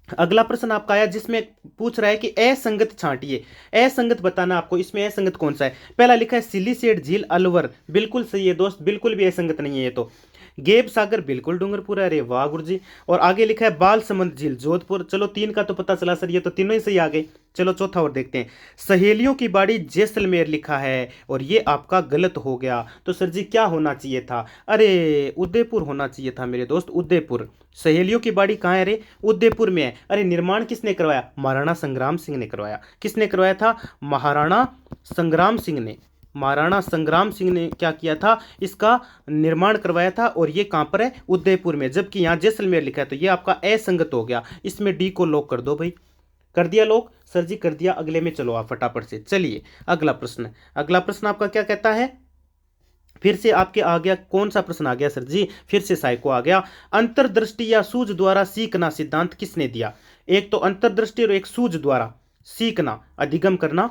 Speaker 1: अगला प्रश्न आपका आया जिसमें पूछ रहा है कि असंगत छांटिए, असंगत बताना आपको, इसमें असंगत कौन सा है? पहला लिखा है सिलीसेट झील अलवर, बिल्कुल सही है दोस्त, बिल्कुल भी असंगत नहीं है ये तो। गेब सागर बिल्कुल डूंगरपुर, अरे वाह गुरुजी। और आगे लिखा है बाल समंद झील जोधपुर, चलो 3 का तो पता चला सर, ये तो तीनों ही सही आ गए। चलो चौथा और देखते हैं, सहेलियों की बाड़ी जैसलमेर लिखा है और ये आपका गलत हो गया। तो सर जी क्या होना चाहिए था? अरे उदयपुर होना चाहिए था मेरे दोस्त, उदयपुर। सहेलियों की बाड़ी कहाँ है रे? उदयपुर में है। अरे निर्माण किसने करवाया? महाराणा संग्राम सिंह ने करवाया। किसने करवाया था? महाराणा संग्राम सिंह ने। महाराणा संग्राम सिंह ने क्या किया था? इसका निर्माण करवाया था, और ये कहां पर है? उदयपुर में, जबकि यहां जैसलमेर लिखा है, तो ये आपका असंगत हो गया। इसमें डी को लॉक कर दो भाई। कर दिया लॉक सर जी? कर दिया। अगले में चलो आप फटाफट से। चलिए अगला प्रश्न, अगला प्रश्न आपका क्या कहता है? फिर से आपके आ गया, कौन सा प्रश्न आ गया सर जी, फिर से साइको आ गया। अंतर्दृष्टि या सूझ द्वारा सीखना सिद्धांत किसने दिया? एक तो अंतर्दृष्टि और एक सूझ द्वारा सीखना, अधिगम करना,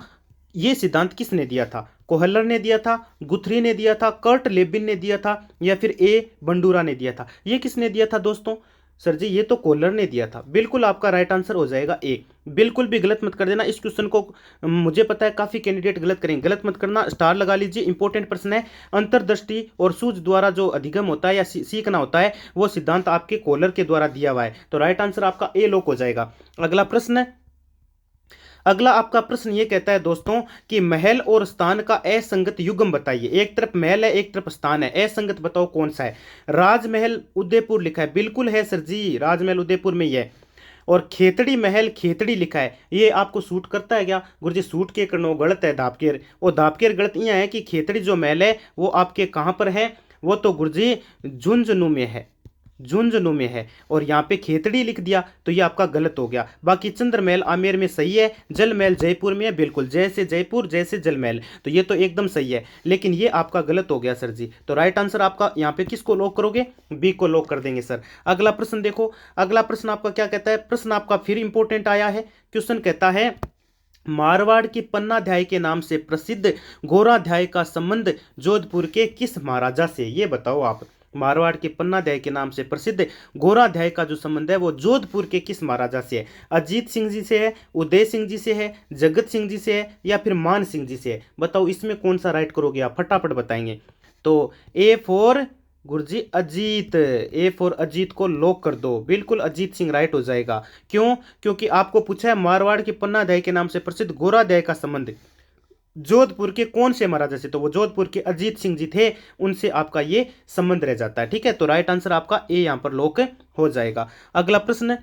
Speaker 1: ये सिद्धांत किसने दिया था? कोहलर ने दिया था, गुथरी ने दिया था, कर्ट लेबिन ने दिया था, या फिर ए बंडूरा ने दिया था? ये किसने दिया था दोस्तों? सर जी ये तो कोहलर ने दिया था। बिल्कुल आपका राइट आंसर हो जाएगा ए। बिल्कुल भी गलत मत कर देना इस क्वेश्चन को। मुझे पता है काफी कैंडिडेट गलत करेंगे, गलत मत करना, स्टार लगा लीजिए, इंपॉर्टेंट प्रश्न है। अंतर्दृष्टि और सूझ द्वारा जो अधिगम होता है या सीखना होता है, वो सिद्धांत आपके कोहलर के द्वारा दिया हुआ है। तो राइट आंसर आपका ए लॉक हो जाएगा। अगला प्रश्न, अगला आपका प्रश्न ये कहता है दोस्तों कि महल और स्थान का असंगत युग्म बताइए। एक तरफ महल है, एक तरफ स्थान है, असंगत बताओ कौन सा है? राजमहल उदयपुर लिखा है, बिल्कुल है सर जी, राजमहल उदयपुर में ही है। और खेतड़ी महल खेतड़ी लिखा है, ये आपको सूट करता है क्या? गुरुजी सूट के करनो गलत है दापकेर, और दापकेर गलत यहाँ है कि खेतड़ी जो महल है वो आपके कहाँ पर है? वो तो गुरुजी झुंझुनू में है, झुंझुनू में है, और यहाँ पे खेतड़ी लिख दिया तो ये आपका गलत हो गया। बाकी चंद्रमहल आमेर में सही है, जल महल जयपुर में है, बिल्कुल जैसे जयपुर जैसे जल महल, तो ये तो एकदम सही है, लेकिन ये आपका गलत हो गया सर जी। तो राइट आंसर आपका यहाँ पे किसको लॉक करोगे? बी को लॉक कर देंगे सर। अगला प्रश्न देखो, अगला प्रश्न आपका क्या कहता है? प्रश्न आपका फिर इंपॉर्टेंट आया है। क्वेश्चन कहता है मारवाड़ की पन्नाध्याय के नाम से प्रसिद्ध घोराध्याय का संबंध जोधपुर के किस महाराजा से? ये बताओ आप। मारवाड़ के पन्नाध्याय के नाम से प्रसिद्ध घोराध्याय का जो संबंध है वो जोधपुर के किस महाराजा से है? अजीत सिंह जी से है, उदय सिंह जी से है, जगत सिंह जी से है, या फिर मान सिंह जी से है? बताओ इसमें कौन सा राइट करोगे आप? फटाफट बताएंगे। तो A for Guruji Ajit, A for Ajit को लॉक कर दो, बिल्कुल अजीत सिंह राइट हो जाएगा। क्यों? क्योंकि आपको पूछा है मारवाड़ के पन्नाध्याय के नाम से प्रसिद्ध घोराध्याय का संबंध जोधपुर के कौन से महाराजा से, तो वो जोधपुर के अजीत सिंह जी थे, उनसे आपका ये संबंध रह जाता है। ठीक है, तो राइट आंसर आपका ए यहां पर लॉक हो जाएगा। अगला प्रश्न,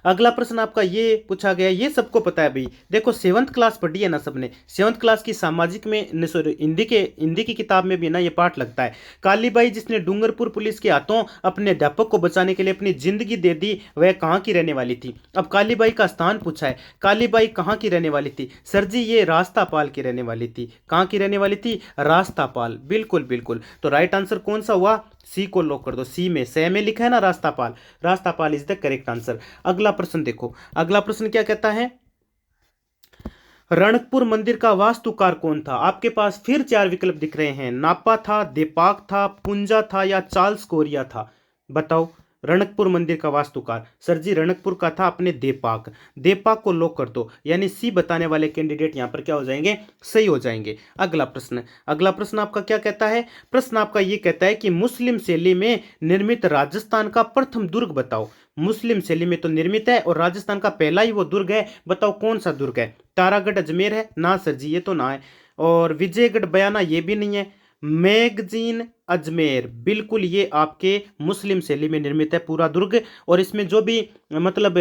Speaker 1: अगला प्रश्न आपका ये पूछा गया, ये सबको पता है भाई, देखो सेवंथ क्लास पढ़ी है ना सबने, सेवंथ क्लास की सामाजिक में सॉरी हिंदी की किताब में भी ना ये पाठ लगता है। कालीबाई जिसने डूंगरपुर पुलिस के हाथों अपने अध्यापक को बचाने के लिए अपनी जिंदगी दे दी, वह कहाँ की रहने वाली थी? अब कालीबाई का स्थान पूछा है, कालीबाई कहाँ की रहने वाली थी? सर जी ये रास्तापाल की रहने वाली थी। कहाँ की रहने वाली थी? रास्तापाल, बिल्कुल बिल्कुल। तो राइट आंसर कौन सा हुआ? सी को लॉक कर दो। सी में से में लिखा है ना Rastapal, Rastapal is the correct answer. अगला प्रश्न देखो, अगला प्रश्न क्या कहता है? रणकपुर मंदिर का वास्तुकार कौन था? आपके पास फिर चार विकल्प दिख रहे हैं, नापा था, देपाक था, पुंजा था, या चार्ल्स कोरिया था? बताओ रणकपुर मंदिर का वास्तुकार। सर जी रणकपुर का था अपने देपाक, देपाक को लॉक कर दो, यानी सी बताने वाले कैंडिडेट यहां पर क्या हो जाएंगे? सही हो जाएंगे। अगला प्रश्न, अगला प्रश्न आपका क्या कहता है? प्रश्न आपका ये कहता है कि मुस्लिम शैली में निर्मित राजस्थान का प्रथम दुर्ग बताओ। मुस्लिम शैली में तो निर्मित है और राजस्थान का पहला ही वो दुर्ग है, बताओ कौन सा दुर्ग है? तारागढ़ अजमेर है ना सर जी, ये तो ना है। और विजयगढ़ बयाना ये भी नहीं है। मैगजीन अजमेर, बिल्कुल ये आपके मुस्लिम शैली में निर्मित है पूरा दुर्ग। और इसमें जो भी मतलब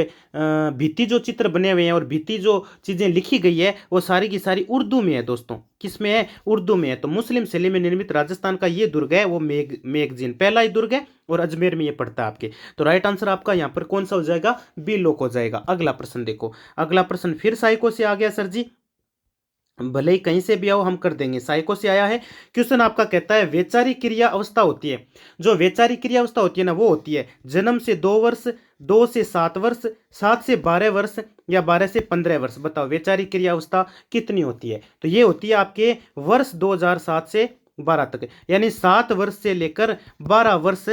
Speaker 1: भित्ति जो चित्र बने हुए हैं और भित्ति जो चीज़ें लिखी गई है वो सारी की सारी उर्दू में है दोस्तों। किस में है? उर्दू में है। तो मुस्लिम शैली में निर्मित राजस्थान का ये दुर्ग है वो मैगजीन, पहला ही दुर्ग है, और अजमेर में ये पड़ता है आपके। तो राइट आंसर आपका यहाँ पर कौन सा हो जाएगा? बी लॉक हो जाएगा। अगला प्रश्न देखो, अगला प्रश्न फिर साइको से आ गया सर जी, भले ही कहीं से भी आओ हम कर देंगे। साइको से आया है। क्वेश्चन आपका कहता है वैचारिक क्रिया अवस्था होती है, जो वैचारिक क्रिया अवस्था होती है ना वो होती है जन्म से 2 वर्ष, 2 से 7 वर्ष, 7 से 12 वर्ष, या 12 से 15 वर्ष। बताओ वैचारिक क्रिया अवस्था कितनी होती है? तो ये होती है आपके वर्ष 2007 से 12 तक, यानी 7 वर्ष से लेकर 12 वर्ष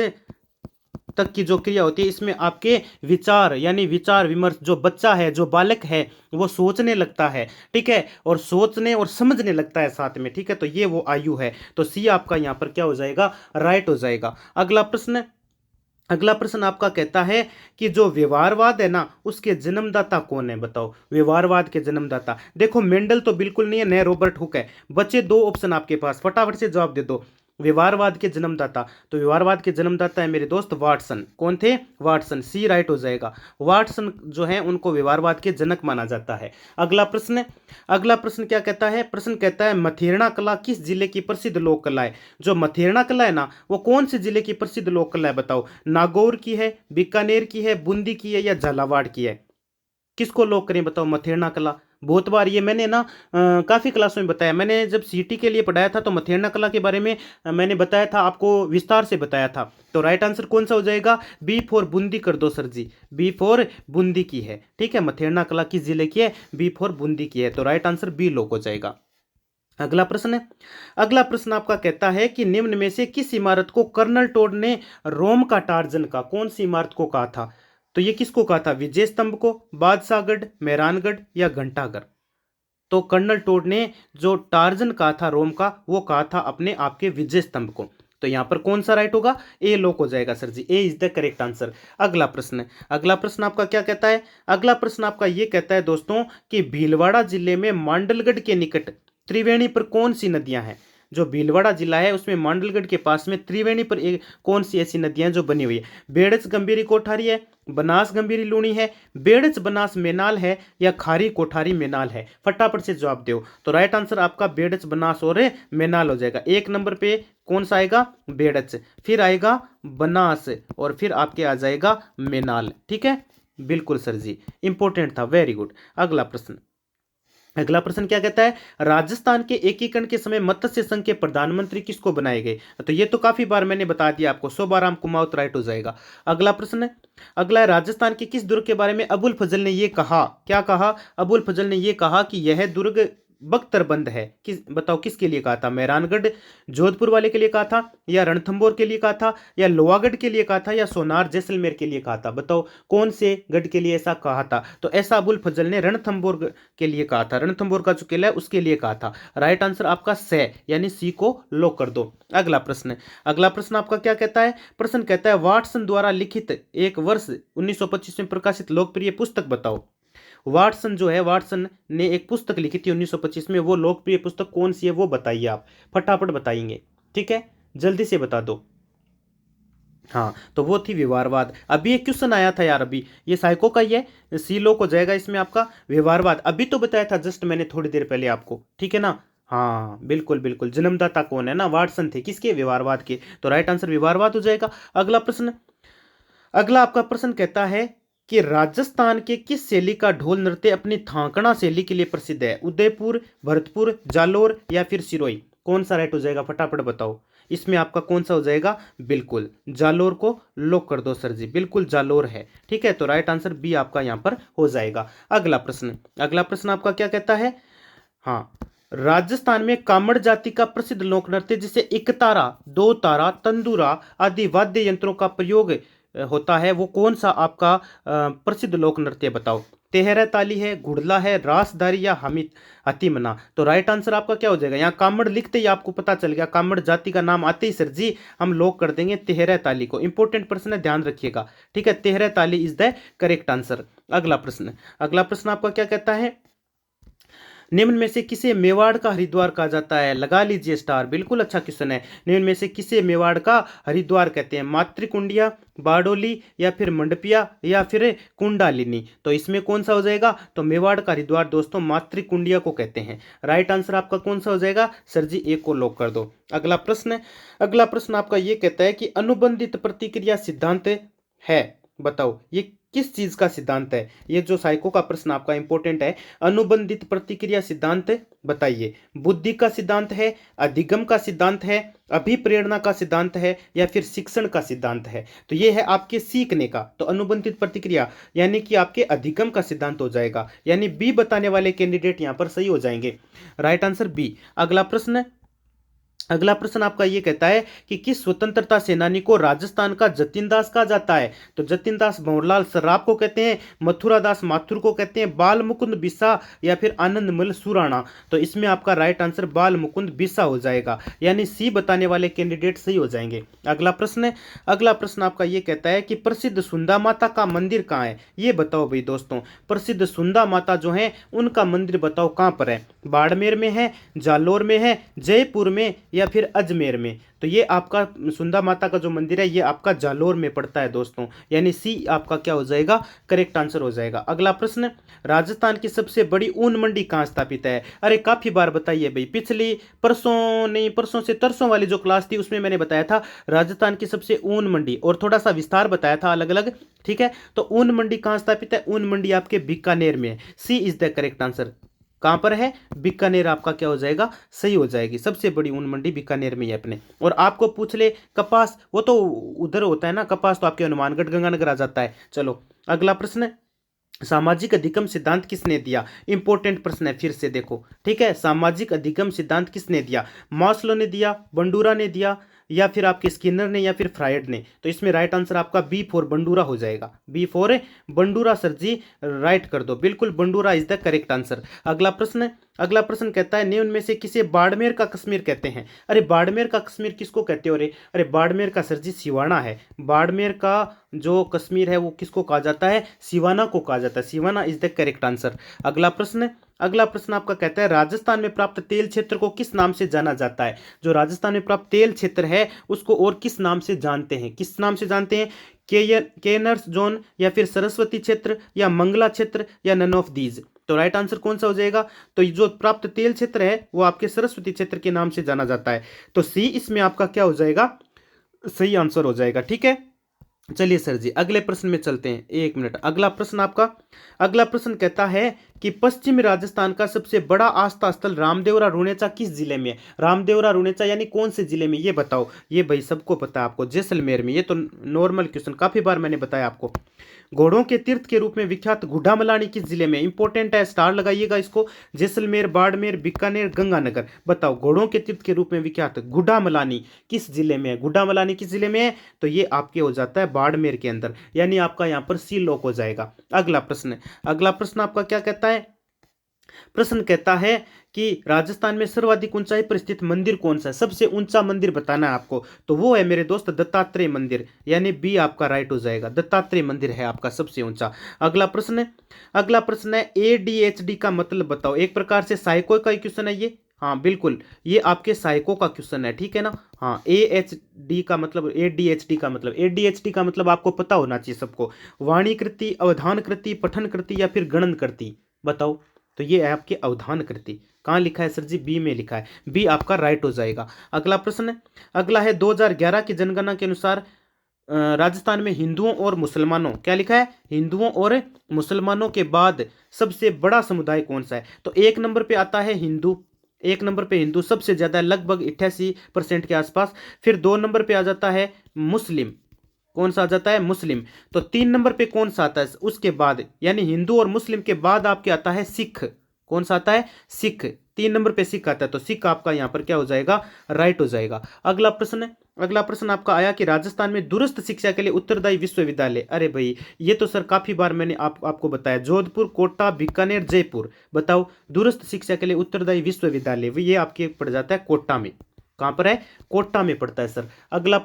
Speaker 1: तक की जो क्रिया होती है, इसमें आपके विचार यानी विचार विमर्श, जो बच्चा है जो बालक है वो सोचने लगता है, ठीक है, और सोचने और समझने लगता है साथ में, ठीक है, तो ये वो आयु है। तो सी आपका यहाँ पर क्या हो जाएगा? राइट हो जाएगा। अगला प्रश्न, अगला प्रश्न आपका कहता है कि जो व्यवहारवाद है ना उसके जन्मदाता कौन है? बताओ व्यवहारवाद के जन्मदाता। देखो मेंडल तो बिल्कुल नहीं है, न रॉबर्ट हुक है। बचे 2 ऑप्शन आपके पास, फटाफट से जवाब दे दो। व्यवहारवाद के जन्मदाता, तो व्यवहारवाद के जन्मदाता है मेरे दोस्त वाटसन। कौन थे? वाटसन, सी राइट हो जाएगा। वाटसन जो है उनको व्यवहारवाद के जनक माना जाता है। अगला प्रश्न, अगला प्रश्न क्या कहता है? प्रश्न कहता है मथेरना कला किस जिले की प्रसिद्ध लोक कला है? जो मथेरना कला है ना वो कौन से जिले की प्रसिद्ध लोक कला है? बताओ नागौर की है, बीकानेर की है, बूंदी की है, या झालावाड़ की है? किसको लॉक करें बताओ? मथेरना कला, बहुत बार ये मैंने ना काफ़ी क्लासों में बताया। मैंने जब सीटी के लिए पढ़ाया था तो मथेरना कला के बारे में मैंने बताया था, आपको विस्तार से बताया था। तो राइट आंसर कौन सा हो जाएगा? बी फॉर बूंदी कर दो sir ji, B for Bundi की है, ठीक है। मथेरना कला किस जिले की है? बी फॉर बूंदी की है। तो राइट आंसर बी लोक हो जाएगा। अगला प्रश्न है, अगला प्रश्न आपका कहता है कि निम्न में से किस इमारत को कर्नल टोड ने रोम का टार्जन का, कौन सी इमारत को कहा था? तो ये किसको कहा था? विजय स्तंभ को, बादशाहगढ़, मेहरानगढ़ या घंटाघर? तो कर्नल टोड ने जो टार्जन कहा था रोम का, वो कहा था अपने आपके विजय स्तंभ को। तो यहां पर कौन सा राइट होगा? ए लोक हो जाएगा sir ji, A is the correct answer. अगला प्रश्न, अगला प्रश्न आपका क्या कहता है? अगला प्रश्न आपका ये कहता है दोस्तों कि भीलवाड़ा जिले में मांडलगढ़ के निकट त्रिवेणी पर कौन सी नदियां हैं? जो भीलवाड़ा जिला है उसमें मांडलगढ़ के पास में त्रिवेणी पर एक कौन सी ऐसी नदियां जो बनी हुई है? बेड़च गंभीरी कोठारी है, बनास गंभीरी लूणी है, बेड़च बनास मेनाल है या खारी कोठारी मेनाल है? फटाफट से जवाब दो। तो राइट आंसर आपका बेड़च बनास और मेनाल हो जाएगा। एक नंबर पे कौन सा आएगा? बेड़च, फिर आएगा बनास और फिर आपके आ जाएगा मेनाल, ठीक है। बिल्कुल सर जी, इंपॉर्टेंट था, वेरी गुड। अगला प्रश्न, अगला प्रश्न क्या कहता है? राजस्थान के एकीकरण के समय मत्स्य संघ के प्रधानमंत्री किसको बनाए गए? तो ये तो काफी बार मैंने बता दिया आपको, शोभाराम कुमावत राइट हो जाएगा। अगला प्रश्न है, अगला है राजस्थान के किस दुर्ग के बारे में अबुल फजल ने ये कहा? क्या कहा? अबुल फजल ने ये कहा कि यह दुर्ग बख्तरबंद है। किस, बताओ किसके लिए कहा था? मेहरानगढ़ जोधपुर वाले के लिए कहा था, या रणथंभौर के लिए कहा था, या लोहागढ़ के लिए कहा था, या सोनार जैसलमेर के लिए कहा था? बताओ कौन से गढ़ के लिए ऐसा कहा था? तो ऐसा अबुल फजल ने रणथंभौर के लिए कहा था, रणथंभौर का जो किला है उसके लिए कहा था। राइट आंसर आपका से यानी सी को लॉक कर दो। अगला प्रश्न, अगला प्रश्न आपका क्या कहता है? प्रश्न कहता है वाटसन द्वारा लिखित एक वर्ष 1925 में प्रकाशित लोकप्रिय पुस्तक बताओ। वाटसन जो है, वाटसन ने एक पुस्तक लिखी थी 1925 में, वो लोकप्रिय पुस्तक कौन सी है वो बताइए आप, फटाफट बताएंगे, ठीक है, जल्दी से बता दो। हाँ, तो वो थी व्यवहारवाद। अभी एक क्वेश्चन आया था यार, अभी ये साइको का ही है, सी लोक हो जाएगा इसमें आपका व्यवहारवाद। अभी तो बताया था जस्ट मैंने थोड़ी देर पहले आपको, ठीक है ना। हाँ बिल्कुल बिल्कुल, जन्मदाता कौन है ना? वाटसन थे, किसके? व्यवहारवाद के। तो राइट आंसर व्यवहारवाद हो जाएगा। अगला प्रश्न, अगला आपका प्रश्न कहता है कि राजस्थान के किस शैली का ढोल नृत्य अपनी थांकड़ा शैली के लिए प्रसिद्ध है? उदयपुर, भरतपुर, जालोर या फिर सिरोही? कौन सा राइट हो जाएगा? फटाफट बताओ, इसमें आपका कौन सा हो जाएगा? बिल्कुल जालोर को लॉक कर दो सर जी, बिल्कुल जालोर है, ठीक है। तो राइट आंसर बी आपका यहां पर हो जाएगा। अगला प्रश्न, अगला प्रश्न आपका क्या कहता है? हाँ, राजस्थान में कामड़ जाति का प्रसिद्ध लोक नृत्य जिसे एक तारा, दो तारा, तंदूरा आदि वाद्य यंत्रों का प्रयोग होता है, वो कौन सा आपका प्रसिद्ध लोक नृत्य बताओ? तेहरा ताली है, घुड़ला है, रासदारी या हमित हतिमना? तो राइट आंसर आपका क्या हो जाएगा? यहाँ कामड़ लिखते ही आपको पता चल गया, कामड़ जाति का नाम आते ही सर जी हम लोग कर देंगे तेहरा ताली को। इंपॉर्टेंट प्रश्न है, ध्यान रखिएगा, ठीक है। तेहरा ताली इज द करेक्ट आंसर। अगला प्रश्न, अगला प्रश्न आपका क्या कहता है? निम्न में से किसे मेवाड़ का हरिद्वार कहा जाता है? लगा लीजिए स्टार, बिल्कुल अच्छा क्वेश्चन है। निम्न में से किसे मेवाड़ का हरिद्वार कहते हैं? मातृकुंडिया, बारडोली या फिर मंडपिया या फिर कुंडालिनी? तो इसमें कौन सा हो जाएगा? तो मेवाड़ का हरिद्वार दोस्तों मातृकुंडिया को कहते हैं। राइट आंसर आपका कौन सा हो जाएगा? सर जी एक को लॉक कर दो। अगला प्रश्न, अगला प्रश्न आपका ये कहता है कि अनुबंधित प्रतिक्रिया सिद्धांत है, बताओ ये किस चीज का सिद्धांत है? ये जो साइको का प्रश्न आपका इंपॉर्टेंट है, अनुबंधित प्रतिक्रिया सिद्धांत बताइए। बुद्धि का सिद्धांत है, अधिगम का सिद्धांत है, अभिप्रेरणा का सिद्धांत है या फिर शिक्षण का सिद्धांत है? तो ये है आपके सीखने का। तो अनुबंधित प्रतिक्रिया यानी कि आपके अधिगम का सिद्धांत हो जाएगा, यानी बी बताने वाले कैंडिडेट यहां पर सही हो जाएंगे। Right answer B. अगला प्रश्न, अगला प्रश्न आपका ये कहता है कि किस स्वतंत्रता सेनानी को राजस्थान का जतिन दास कहा जाता है? तो जतिन दास भंवरलाल सराफ को कहते हैं, मथुरा दास माथुर को कहते हैं, बाल मुकुंद बिस्सा या फिर आनंदमल सुराणा? तो इसमें आपका राइट आंसर बाल मुकुंद बिस्सा हो जाएगा, यानी सी बताने वाले कैंडिडेट सही हो जाएंगे। अगला प्रश्न, अगला प्रश्न आपका ये कहता है कि प्रसिद्ध सुंदा माता का मंदिर कहाँ है? ये बताओ भाई दोस्तों, प्रसिद्ध सुंदा माता जो है उनका मंदिर बताओ कहाँ पर है? बाड़मेर में है, जालोर में है, जयपुर में या फिर अजमेर में? तो ये आपका सुंदा माता का जो मंदिर है ये आपका जालोर में पड़ता है दोस्तों, यानी सी आपका क्या हो जाएगा? करेक्ट आंसर हो जाएगा। अगला प्रश्न, राजस्थान की सबसे बड़ी ऊन मंडी कहाँ स्थापित है? अरे काफी बार बताइए भाई, पिछली परसों नहीं परसों से तरसों वाली जो क्लास थी उसमें मैंने बताया था राजस्थान की सबसे ऊन मंडी, और थोड़ा सा विस्तार बताया था अलग अलग, ठीक है। तो ऊन मंडी कहाँ स्थापित है? ऊन मंडी आपके बीकानेर में है, सी इज द करेक्ट आंसर। कहाँ पर है? बीकानेर आपका क्या हो जाएगा? सही हो जाएगी। सबसे बड़ी ऊन मंडी बीकानेर में ही है अपने। और आपको पूछ ले कपास, वो तो उधर होता है ना, कपास तो आपके हनुमानगढ़ गंगानगर आ जाता है। चलो अगला प्रश्न, सामाजिक अधिगम सिद्धांत किसने दिया? इंपॉर्टेंट प्रश्न है, फिर से देखो, ठीक है। सामाजिक अधिगम सिद्धांत किसने दिया? मास्लो ने दिया, बंडूरा ने दिया, या फिर आपके स्किनर ने, या फिर फ्रायड ने? तो इसमें राइट आंसर आपका बी फॉर बंडूरा हो जाएगा। B for Bandura sir ji, write कर दो, बिल्कुल Bandura is the correct answer. अगला प्रश्न कहता है निम्न में से किसे बाड़मेर का कश्मीर कहते हैं? अरे बाड़मेर का कश्मीर किसको कहते हो रे? अरे बाड़मेर का सर जी सिवाना है। बाड़मेर का जो कश्मीर है वो किसको कहा जाता है? सिवाना को कहा जाता है। Siwana is the correct answer. अगला प्रश्न आपका कहता है राजस्थान में प्राप्त तेल क्षेत्र को किस नाम से जाना जाता है? जो राजस्थान में प्राप्त तेल क्षेत्र है उसको और किस नाम से जानते हैं? किस नाम से जानते हैं? केनर्स जोन, या फिर सरस्वती क्षेत्र, या मंगला क्षेत्र, या नन ऑफ दीज? तो राइट आंसर कौन सा हो जाएगा? तो जो प्राप्त तेल क्षेत्र है वो आपके सरस्वती क्षेत्र के नाम से जाना जाता है। तो सी इसमें आपका क्या हो जाएगा? सही आंसर हो जाएगा, ठीक है। चलिए सर जी अगले प्रश्न में चलते हैं, एक मिनट। अगला प्रश्न कहता है कि पश्चिमी राजस्थान का सबसे बड़ा आस्था स्थल रामदेवरा रुणेचा किस जिले में है? रामदेवरा रुणेचा यानी कौन से जिले में, ये बताओ। ये भाई सबको पता है आपको, जैसलमेर में। ये तो नॉर्मल क्वेश्चन, काफी बार मैंने बताया आपको। घोड़ों के तीर्थ के रूप में विख्यात गुड्डामलानी किस जिले में? इंपॉर्टेंट है, स्टार लगाइएगा इसको। जैसलमेर, बाड़मेर, बीकानेर, गंगानगर। बताओ घोड़ों के तीर्थ के रूप में विख्यात गुड्डामलानी किस जिले में है? गुड्डामलानी किस जिले में है? तो ये आपके हो जाता है बाड़मेर के अंदर, यानी आपका यहाँ पर सी लॉक हो जाएगा। अगला प्रश्न आपका क्या कहता है? प्रश्न कहता है कि राजस्थान में सर्वाधिक ऊंचाई पर स्थित मंदिर कौन सा है? सबसे ऊंचा मंदिर बताना है आपको, तो वो है मेरे दोस्त दत्तात्रेय मंदिर, यानी बी आपका राइट हो जाएगा। दत्तात्रेय मंदिर है आपका सबसे ऊंचा। अगला प्रश्न है ADHD का मतलब बताओ। एक प्रकार से साइको का क्वेश्चन है ये। हाँ बिल्कुल, ये आपके साइको का क्वेश्चन है, ठीक है ना। हाँ AHD का मतलब, ADHD का मतलब आपको पता होना चाहिए सबको। वाणी कृति, अवधान कृति, पठन कृति, या फिर गणन कृति? बताओ। तो ये है आपके अवधान कृति। कहाँ लिखा है सर जी? बी में लिखा है। बी आपका राइट हो जाएगा। अगला है 2011 की जनगणना के अनुसार राजस्थान में हिंदुओं और मुसलमानों, क्या लिखा है? हिंदुओं और मुसलमानों के बाद सबसे बड़ा समुदाय कौन सा है? तो एक नंबर पे आता है हिंदू। सबसे ज्यादा, लगभग 88% के आसपास। फिर 2 नंबर पे आ जाता है मुस्लिम। कौन सा आ जाता है? मुस्लिम। तो 3 नंबर पे कौन सा आता है उसके बाद? यानी हिंदू और मुस्लिम के बाद आपके आता है सिख। कौन सा आता है? सिख। 3 नंबर पे सिख आता है, तो सिख आपका यहाँ पर क्या हो जाएगा? राइट हो जाएगा। अगला प्रश्न आपका आया कि राजस्थान में दूरस्थ शिक्षा के लिए उत्तरदायी विश्वविद्यालय। अरे भाई ये तो सर काफी बार मैंने आपको बताया, जोधपुर, कोटा, बीकानेर, जयपुर। बताओ दूरस्थ शिक्षा के लिए उत्तरदायी विश्वविद्यालय, ये आपके पड़ जाता है कोटा में। कहां पर है? कोटा में पड़ता है सर। अगला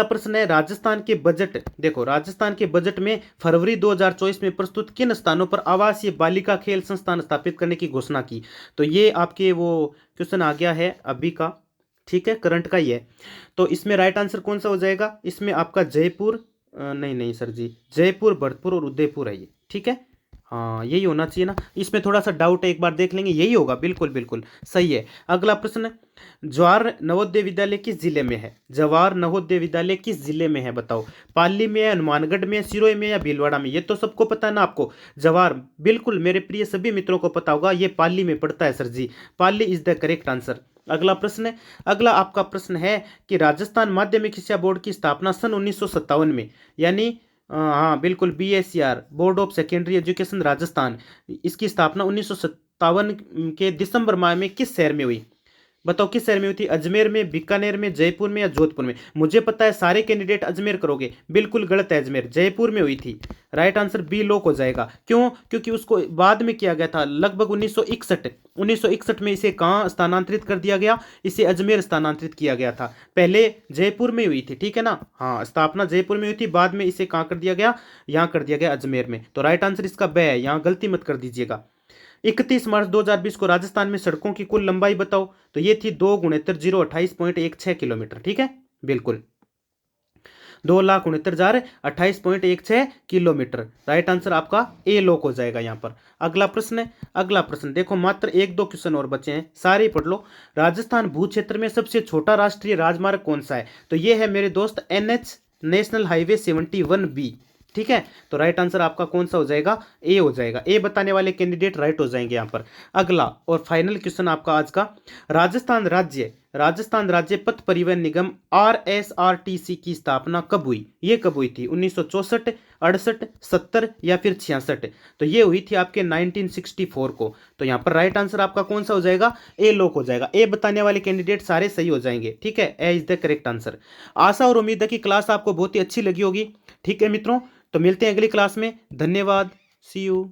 Speaker 1: प्रश्न है राजस्थान के बजट। देखो राजस्थान के बजट में फरवरी 2024 में प्रस्तुत किन स्थानों पर आवासीय बालिका खेल संस्थान स्थापित करने की घोषणा की? तो ये आपके वो क्वेश्चन आ गया है अभी का, ठीक है, करंट का ही है। तो इसमें राइट आंसर कौन सा हो जाएगा? इसमें आपका जयपुर, नहीं सर जी, जयपुर, भरतपुर और उदयपुर है ये, ठीक है। हाँ यही होना चाहिए ना, इसमें थोड़ा सा डाउट है, एक बार देख लेंगे, यही होगा, बिल्कुल सही है। अगला प्रश्न, जवाहर नवोदय विद्यालय किस जिले में है? जवाहर नवोदय विद्यालय किस जिले में है? बताओ। पाली में है, हनुमानगढ़ में है, सिरोही में, या भीलवाड़ा में? ये तो सबको पता है ना आपको। जवाहर, बिल्कुल मेरे प्रिय सभी मित्रों को पता होगा, ये पाली में पड़ता है sir ji. Pali is the correct answer. अगला आपका प्रश्न है कि राजस्थान माध्यमिक शिक्षा बोर्ड की स्थापना सन 1957 में, यानी हाँ बिल्कुल BSER, board of secondary education Rajasthan, इसकी स्थापना 1957 के दिसंबर माह में किस शहर में हुई? बताओ किस शहर में हुई थी? अजमेर में, बीकानेर में, जयपुर में, या जोधपुर में? मुझे पता है सारे कैंडिडेट अजमेर करोगे, बिल्कुल गलत है, अजमेर, जयपुर में हुई थी। राइट आंसर बी लॉक हो जाएगा। क्यों? क्योंकि उसको बाद में किया गया था, लगभग 1961 में इसे कहाँ स्थानांतरित कर दिया गया? इसे अजमेर स्थानांतरित किया गया था। पहले जयपुर में हुई थी, ठीक है ना। हाँ स्थापना जयपुर में हुई थी, बाद में इसे कहाँ कर दिया गया? यहाँ कर दिया गया अजमेर में। तो राइट आंसर इसका ब है, यहाँ गलती मत कर दीजिएगा। 31 मार्च 2020 को राजस्थान में सड़कों की कुल लंबाई बताओ। तो ये थी 2 × 0 28.16 किलोमीटर, ठीक है, बिल्कुल 2,69,28.16 किलोमीटर। राइट आंसर आपका ए लॉक हो जाएगा यहाँ पर। अगला प्रश्न देखो, मात्र 1-2 क्वेश्चन और बचे हैं, सारे पढ़ लो। राजस्थान भू क्षेत्र में सबसे छोटा राष्ट्रीय राजमार्ग कौन सा है? तो ये है मेरे दोस्त NH, नेशनल हाईवे 71B। ठीक है, तो राइट आंसर आपका कौन सा हो जाएगा, ए हो जाएगा। ए बताने वाले कैंडिडेट राइट हो जाएंगे यहाँ पर। अगला और फाइनल क्वेश्चन आपका आज का, राजस्थान राज्य पथ परिवहन निगम RSRTC की स्थापना कब हुई? ये कब हुई थी? 1964, 68, 70 या फिर 66? तो ये हुई थी आपके 1964 को। तो यहाँ पर राइट आंसर आपका कौन सा हो जाएगा, ए लॉक हो जाएगा। ए बताने वाले कैंडिडेट सारे सही हो जाएंगे। ठीक है, ए इज द करेक्ट आंसर। आशा और उम्मीद है कि क्लास आपको बहुत ही अच्छी लगी होगी। ठीक है मित्रों, तो मिलते हैं अगली क्लास में। धन्यवाद, सी यू।